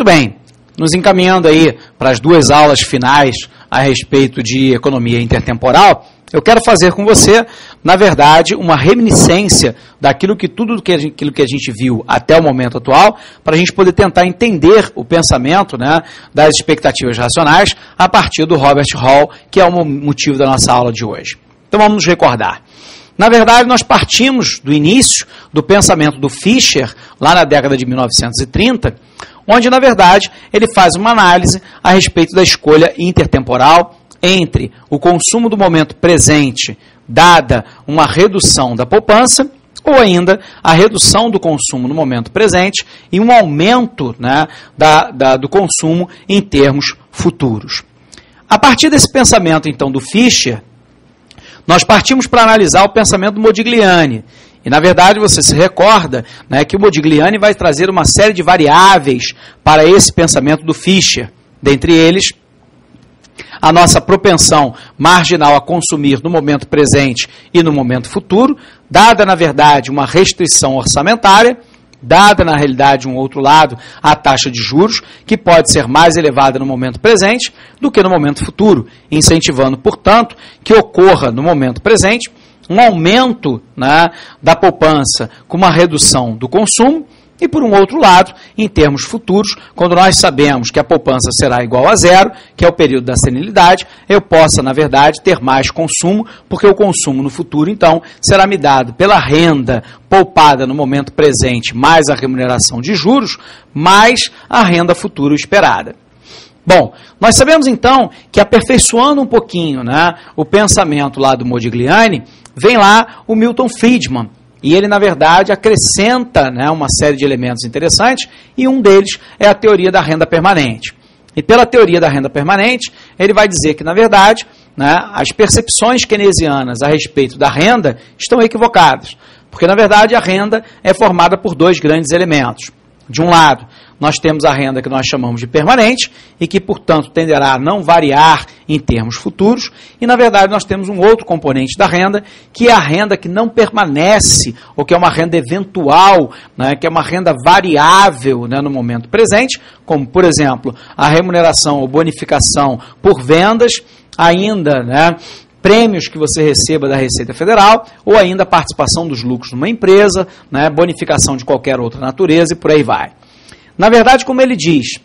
Muito bem, nos encaminhando aí para as duas aulas finais a respeito de economia intertemporal, eu quero fazer com você, na verdade, uma reminiscência daquilo que aquilo que a gente viu até o momento atual, para a gente poder tentar entender o pensamento, né, das expectativas racionais a partir do Robert Hall, que é o motivo da nossa aula de hoje. Então vamos nos recordar. Na verdade, nós partimos do início do pensamento do Fisher, lá na década de 1930, onde, na verdade, ele faz uma análise a respeito da escolha intertemporal entre o consumo do momento presente, dada uma redução da poupança, ou ainda a redução do consumo no momento presente e um aumento, né, do consumo em termos futuros. A partir desse pensamento, então, do Fisher, nós partimos para analisar o pensamento do Modigliani. E, na verdade, você se recorda, né, que o Modigliani vai trazer uma série de variáveis para esse pensamento do Fisher. Dentre eles, a nossa propensão marginal a consumir no momento presente e no momento futuro, dada, na verdade, uma restrição orçamentária, dada, na realidade, um outro lado, a taxa de juros, que pode ser mais elevada no momento presente do que no momento futuro, incentivando, portanto, que ocorra no momento presente um aumento, né, da poupança com uma redução do consumo, e, por um outro lado, em termos futuros, quando nós sabemos que a poupança será igual a zero, que é o período da senilidade, eu possa, na verdade, ter mais consumo, porque o consumo no futuro, então, será me dado pela renda poupada no momento presente, mais a remuneração de juros, mais a renda futura esperada. Bom, nós sabemos, então, que aperfeiçoando um pouquinho, né, o pensamento lá do Modigliani, vem lá o Milton Friedman. E ele, na verdade, acrescenta, né, uma série de elementos interessantes, e um deles é a teoria da renda permanente. E pela teoria da renda permanente, ele vai dizer que, na verdade, né, as percepções keynesianas a respeito da renda estão equivocadas. Porque, na verdade, a renda é formada por dois grandes elementos. De um lado, nós temos a renda que nós chamamos de permanente e que, portanto, tenderá a não variar em termos futuros. E, na verdade, nós temos um outro componente da renda, que é a renda que não permanece, ou que é uma renda eventual, né, que é uma renda variável, né, no momento presente, como, por exemplo, a remuneração ou bonificação por vendas, ainda, né, prêmios que você receba da Receita Federal, ou ainda a participação dos lucros numa empresa, né, bonificação de qualquer outra natureza e por aí vai. Na verdade, como ele diz,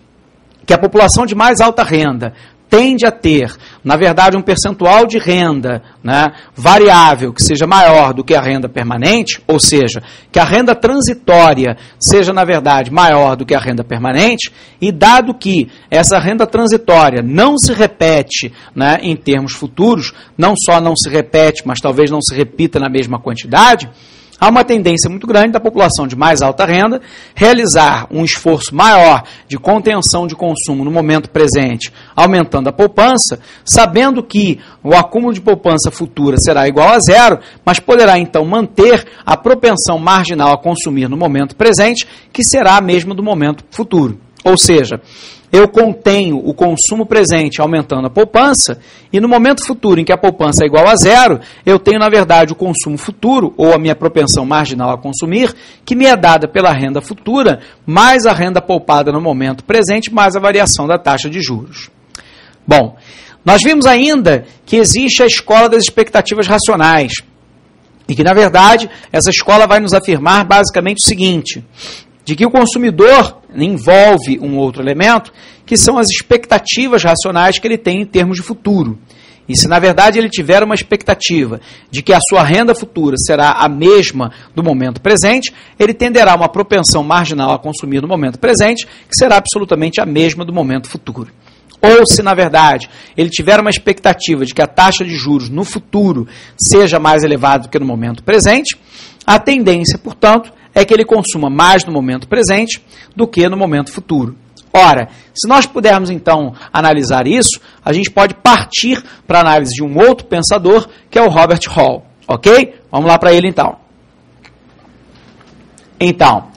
que a população de mais alta renda tende a ter, na verdade, um percentual de renda, né, variável que seja maior do que a renda permanente, ou seja, que a renda transitória seja, na verdade, maior do que a renda permanente, e dado que essa renda transitória não se repete, né, em termos futuros, não só não se repete, mas talvez não se repita na mesma quantidade, há uma tendência muito grande da população de mais alta renda realizar um esforço maior de contenção de consumo no momento presente, aumentando a poupança, sabendo que o acúmulo de poupança futura será igual a zero, mas poderá então manter a propensão marginal a consumir no momento presente, que será a mesma do momento futuro. Ou seja, eu contenho o consumo presente aumentando a poupança, e no momento futuro em que a poupança é igual a zero, eu tenho, na verdade, o consumo futuro, ou a minha propensão marginal a consumir, que me é dada pela renda futura, mais a renda poupada no momento presente, mais a variação da taxa de juros. Bom, nós vimos ainda que existe a escola das expectativas racionais, e que, na verdade, essa escola vai nos afirmar basicamente o seguinte: de que o consumidor envolve um outro elemento, que são as expectativas racionais que ele tem em termos de futuro. E se, na verdade, ele tiver uma expectativa de que a sua renda futura será a mesma do momento presente, ele tenderá a uma propensão marginal a consumir no momento presente, que será absolutamente a mesma do momento futuro. Ou se, na verdade, ele tiver uma expectativa de que a taxa de juros no futuro seja mais elevada do que no momento presente, a tendência, portanto, é que ele consuma mais no momento presente do que no momento futuro. Ora, se nós pudermos, então, analisar isso, a gente pode partir para a análise de um outro pensador, que é o Robert Hall. Ok? Vamos lá para ele, então. Então,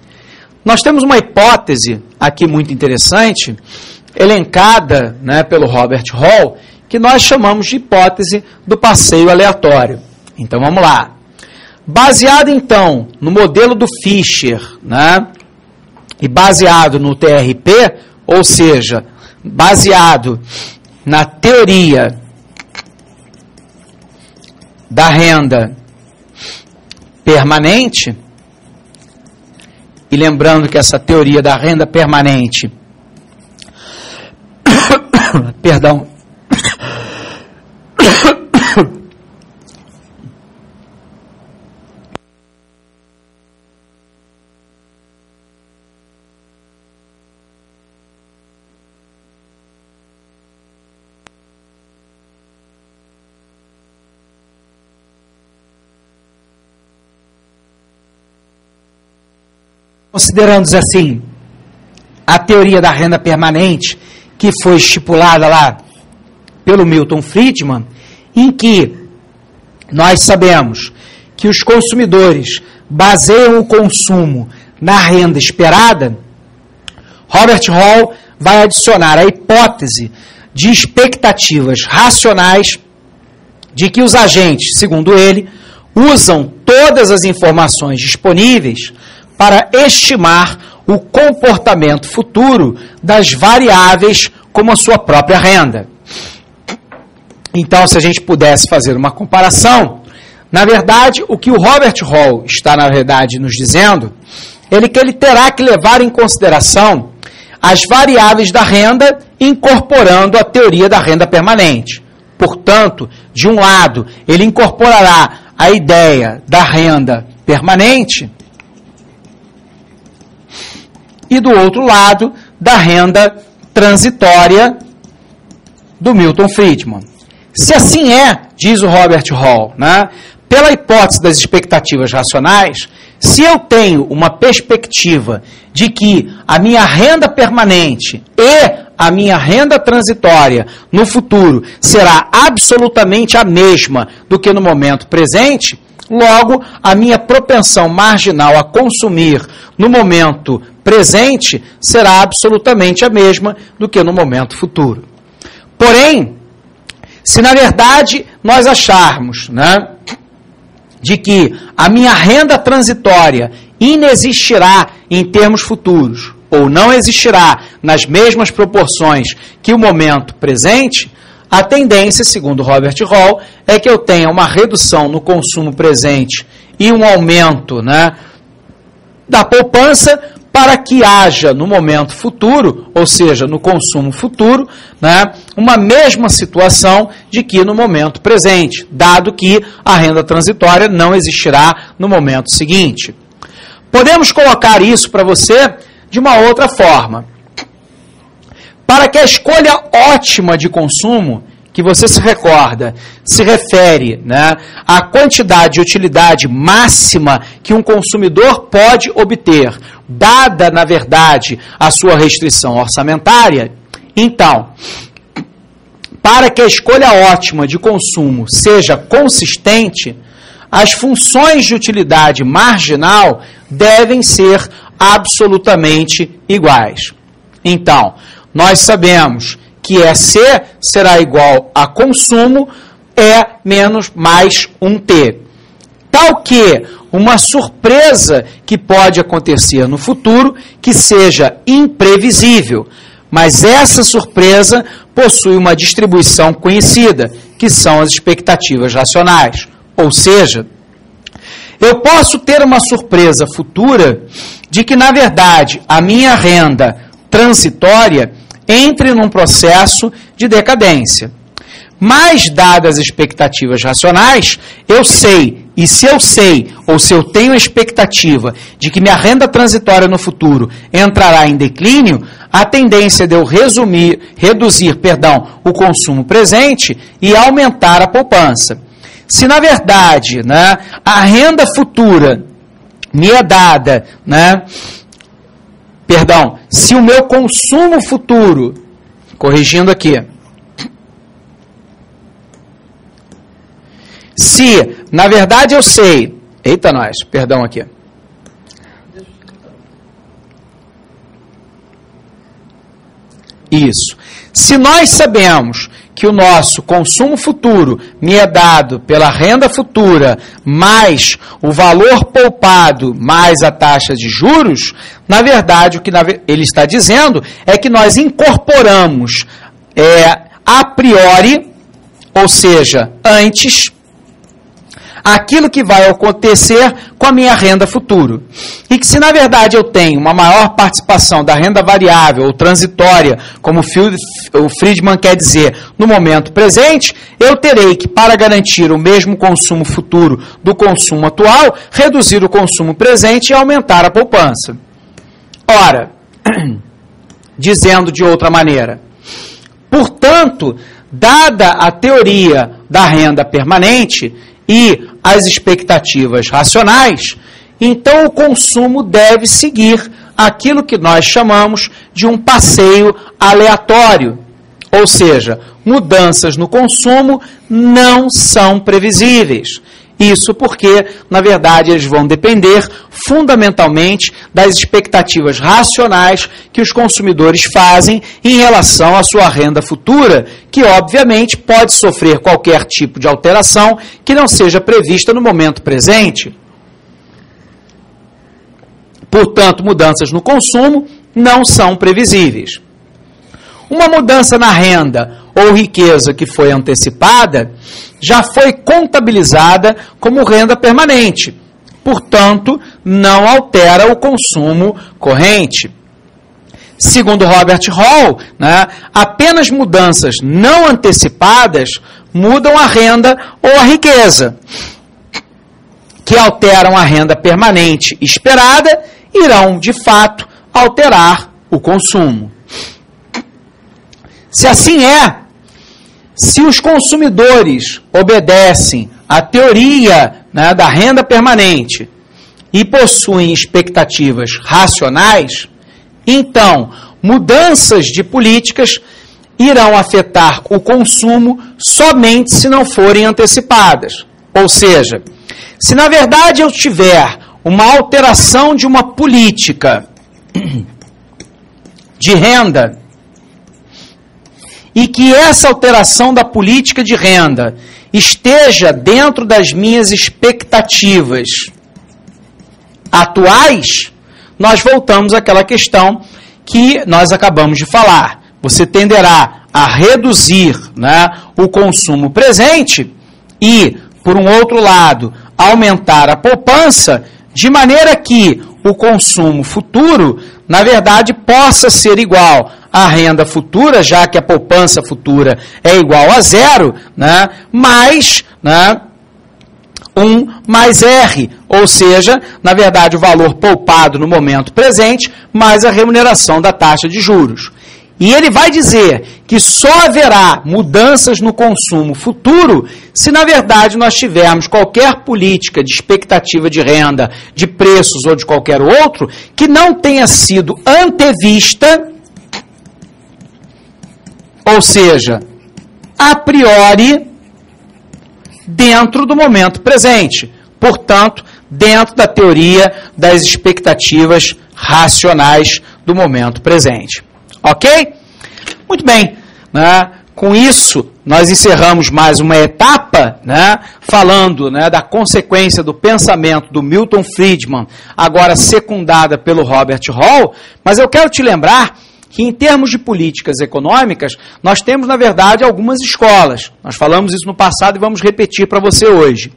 nós temos uma hipótese aqui muito interessante, elencada, né, pelo Robert Hall, que nós chamamos de hipótese do passeio aleatório. Então, vamos lá. Baseado, então, no modelo do Fisher, né, e baseado no TRP, ou seja, baseado na teoria da renda permanente, e lembrando que essa teoria da renda permanente, perdão, considerando assim a teoria da renda permanente que foi estipulada lá pelo Milton Friedman, em que nós sabemos que os consumidores baseiam o consumo na renda esperada, Robert Hall vai adicionar a hipótese de expectativas racionais de que os agentes, segundo ele, usam todas as informações disponíveis para estimar o comportamento futuro das variáveis como a sua própria renda. Então, se a gente pudesse fazer uma comparação, na verdade, o que o Robert Hall está, na verdade, nos dizendo, que ele terá que levar em consideração as variáveis da renda, incorporando a teoria da renda permanente. Portanto, de um lado, ele incorporará a ideia da renda permanente, e do outro lado, da renda transitória do Milton Friedman. Se assim é, diz o Robert Hall, né, pela hipótese das expectativas racionais, se eu tenho uma perspectiva de que a minha renda permanente e a minha renda transitória no futuro será absolutamente a mesma do que no momento presente, logo, a minha propensão marginal a consumir no momento presente será absolutamente a mesma do que no momento futuro. Porém, se na verdade nós acharmos, né, de que a minha renda transitória inexistirá em termos futuros, ou não existirá nas mesmas proporções que o momento presente, a tendência, segundo Robert Hall, é que eu tenha uma redução no consumo presente e um aumento, né, da poupança, para que haja no momento futuro, ou seja, no consumo futuro, né, uma mesma situação de que no momento presente, dado que a renda transitória não existirá no momento seguinte. Podemos colocar isso para você de uma outra forma. Para que a escolha ótima de consumo, que você se recorda, se refere, né, à quantidade de utilidade máxima que um consumidor pode obter, dada, na verdade, a sua restrição orçamentária, então, para que a escolha ótima de consumo seja consistente, as funções de utilidade marginal devem ser absolutamente iguais. Então, nós sabemos que EC será igual a consumo, E menos mais 1T. Tal que uma surpresa que pode acontecer no futuro, que seja imprevisível, mas essa surpresa possui uma distribuição conhecida, que são as expectativas racionais. Ou seja, eu posso ter uma surpresa futura de que, na verdade, a minha renda transitória entre num processo de decadência. Mas, dadas as expectativas racionais, eu sei, e se eu sei, ou se eu tenho a expectativa de que minha renda transitória no futuro entrará em declínio, a tendência de eu reduzir o consumo presente e aumentar a poupança. Se, na verdade, né, a renda futura me é dada, né, se o meu consumo futuro, corrigindo aqui, se, na verdade, eu sei, aqui. Isso. Se nós sabemos que o nosso consumo futuro me é dado pela renda futura mais o valor poupado mais a taxa de juros, na verdade o que ele está dizendo é que nós incorporamos a priori, ou seja, antes, aquilo que vai acontecer com a minha renda futuro. E que se na verdade eu tenho uma maior participação da renda variável ou transitória, como o Friedman quer dizer, no momento presente, eu terei que, para garantir o mesmo consumo futuro do consumo atual, reduzir o consumo presente e aumentar a poupança. Ora, dizendo de outra maneira, portanto, dada a teoria da renda permanente e as expectativas racionais, então o consumo deve seguir aquilo que nós chamamos de um passeio aleatório. Ou seja, mudanças no consumo não são previsíveis. Isso porque, na verdade, eles vão depender fundamentalmente das expectativas racionais que os consumidores fazem em relação à sua renda futura, que obviamente pode sofrer qualquer tipo de alteração que não seja prevista no momento presente. Portanto, mudanças no consumo não são previsíveis. Uma mudança na renda ou riqueza que foi antecipada já foi contabilizada como renda permanente. Portanto, não altera o consumo corrente. Segundo Robert Hall, apenas mudanças não antecipadas mudam a renda ou a riqueza, que alteram a renda permanente esperada, irão, de fato, alterar o consumo. Se assim é, se os consumidores obedecem à teoria da renda permanente e possuem expectativas racionais, então mudanças de políticas irão afetar o consumo somente se não forem antecipadas. Ou seja, se na verdade eu tiver uma alteração de uma política de renda e que essa alteração da política de renda esteja dentro das minhas expectativas atuais, nós voltamos àquela questão que nós acabamos de falar. Você tenderá a reduzir o consumo presente e, por um outro lado, aumentar a poupança, de maneira que o consumo futuro, na verdade, possa ser igual à renda futura, já que a poupança futura é igual a zero, mais 1 mais R, ou seja, na verdade, o valor poupado no momento presente, mais a remuneração da taxa de juros. E ele vai dizer que só haverá mudanças no consumo futuro se, na verdade, nós tivermos qualquer política de expectativa de renda, de preços ou de qualquer outro, que não tenha sido antevista, ou seja, a priori, dentro do momento presente. Portanto, dentro da teoria das expectativas racionais do momento presente. Ok? Muito bem. Com isso, nós encerramos mais uma etapa, falando da consequência do pensamento do Milton Friedman, agora secundada pelo Robert Hall, mas eu quero te lembrar que em termos de políticas econômicas, nós temos, na verdade, algumas escolas. Nós falamos isso no passado e vamos repetir para você hoje.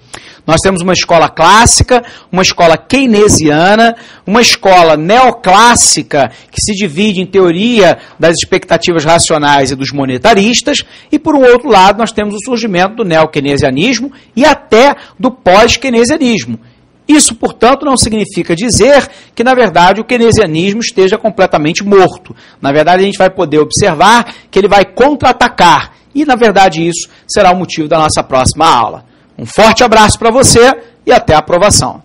Nós temos uma escola clássica, uma escola keynesiana, uma escola neoclássica, que se divide em teoria das expectativas racionais e dos monetaristas, e por um outro lado nós temos o surgimento do neokeynesianismo e até do pós-keynesianismo. Isso, portanto, não significa dizer que, na verdade, o keynesianismo esteja completamente morto. Na verdade, a gente vai poder observar que ele vai contra-atacar. E, na verdade, isso será o motivo da nossa próxima aula. Um forte abraço para você e até a aprovação.